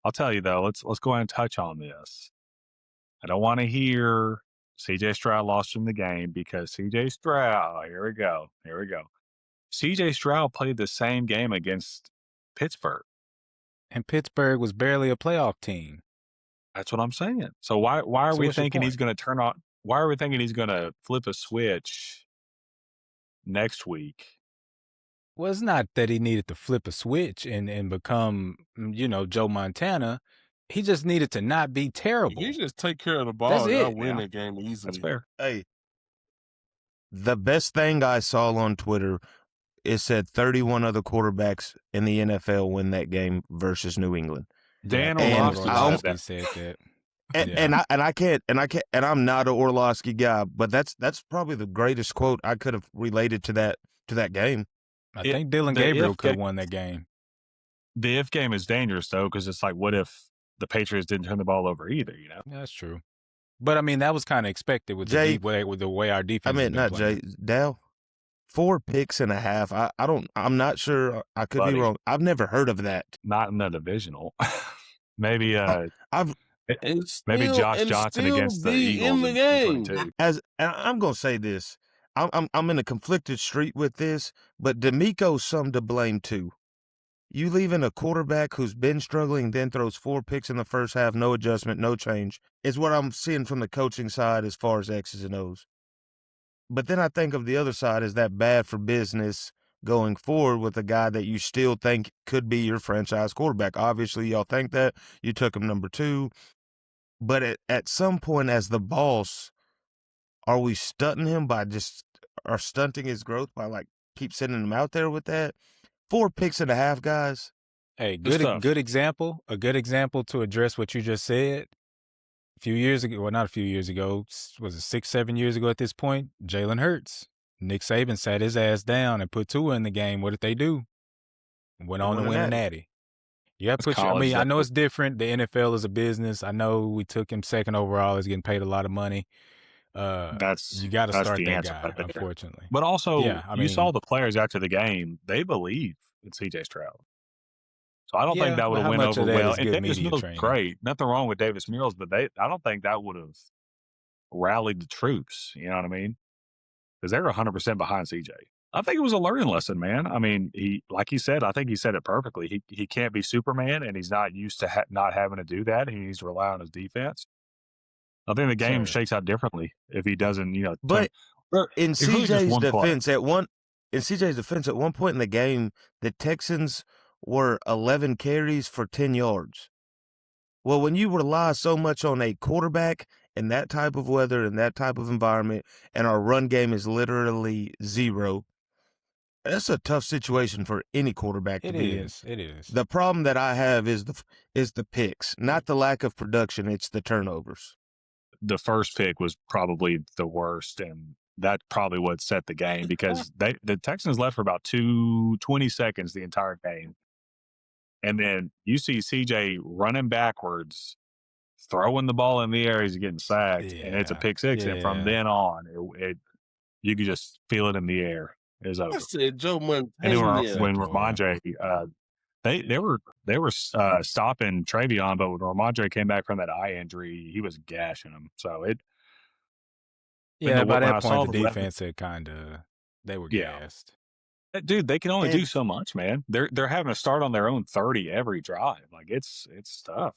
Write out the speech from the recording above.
I'll tell you though. Let's go ahead and touch on this. I don't want to hear C.J. Stroud lost him the game because C.J. Stroud. Here we go. Here we go. C.J. Stroud played the same game against Pittsburgh. And Pittsburgh was barely a playoff team. That's what I'm saying. So why are So we what's your thinking he's point? going to turn on? Why are we thinking he's going to flip a switch next week? Well, it's not that he needed to flip a switch and become, Joe Montana. He just needed to not be terrible. You just take care of the ball. That's Y'all it. win that game easily. That's fair. Hey, the best thing I saw on Twitter, it said 31 other quarterbacks in the NFL win that game versus New England. Dan Orlovsky said that. And I'm not an Orlovsky guy, but that's probably the greatest quote I could have related to that game. I think Dylan Gabriel could have won that game. The if game is dangerous though, because it's like, what if the Patriots didn't turn the ball over either? You know, that's true. But I mean, that was kind of expected with the way our defense. I mean, not playing. Jay Dal. 4 picks and a half. I'm not sure. I could be wrong. I've never heard of that. Not in the divisional. Maybe maybe Josh Johnson against the Eagles in the game. And I'm gonna say this. I'm in a conflicted street with this, but D'Amico's some to blame too. You leaving a quarterback who's been struggling, then throws 4 picks in the first half, no adjustment, no change, is what I'm seeing from the coaching side as far as X's and O's. But then I think of the other side, is that bad for business going forward with a guy that you still think could be your franchise quarterback? Obviously, y'all think that. You took him number 2. But at some point as the boss, are we stunting him or stunting his growth by keep sending him out there with that? 4 picks and a half, guys. Hey, good example. A good example to address what you just said. A few years ago, well, not a few years ago, was it 6-7 years ago at this point? Jalen Hurts. Nick Saban sat his ass down and put Tua in the game. What did they do? Went on to win a natty. Yeah, I know it's different. The NFL is a business. I know we took him 2nd overall. He's getting paid a lot of money. You got to start that guy, unfortunately. But also, you saw the players after the game; they believe in C.J. Stroud. So I don't think that would have went over well. And Davis Mills, great, nothing wrong with Davis Mills, but I don't think that would have rallied the troops. You know what I mean? Because they were 100% behind C.J. I think it was a learning lesson, man. I mean, like he said, I think he said it perfectly. He can't be Superman, and he's not used to not having to do that. He needs to rely on his defense. I think the game shakes out differently if he doesn't, But in CJ's defense, at one point in the game, the Texans were 11 carries for 10 yards. Well, when you rely so much on a quarterback in that type of weather, in that type of environment, and our run game is literally 0, that's a tough situation for any quarterback to be in. It is. The problem that I have is the picks, not the lack of production. It's the turnovers. The first pick was probably the worst, and that probably what set the game because the Texans left for about 20 seconds the entire game. And then you see CJ running backwards, throwing the ball in the air, he's getting sacked, and it's a pick 6. And from then on, you could just feel it in the air. It was over. I said Joe Montana. And when Ramondre, they were stopping Travion, but when Ramondre came back from that eye injury, he was gashing him. So by that point, the defense had they were gassed. Dude, they can only do so much, man. They're having to start on their own 30 every drive. Like it's tough.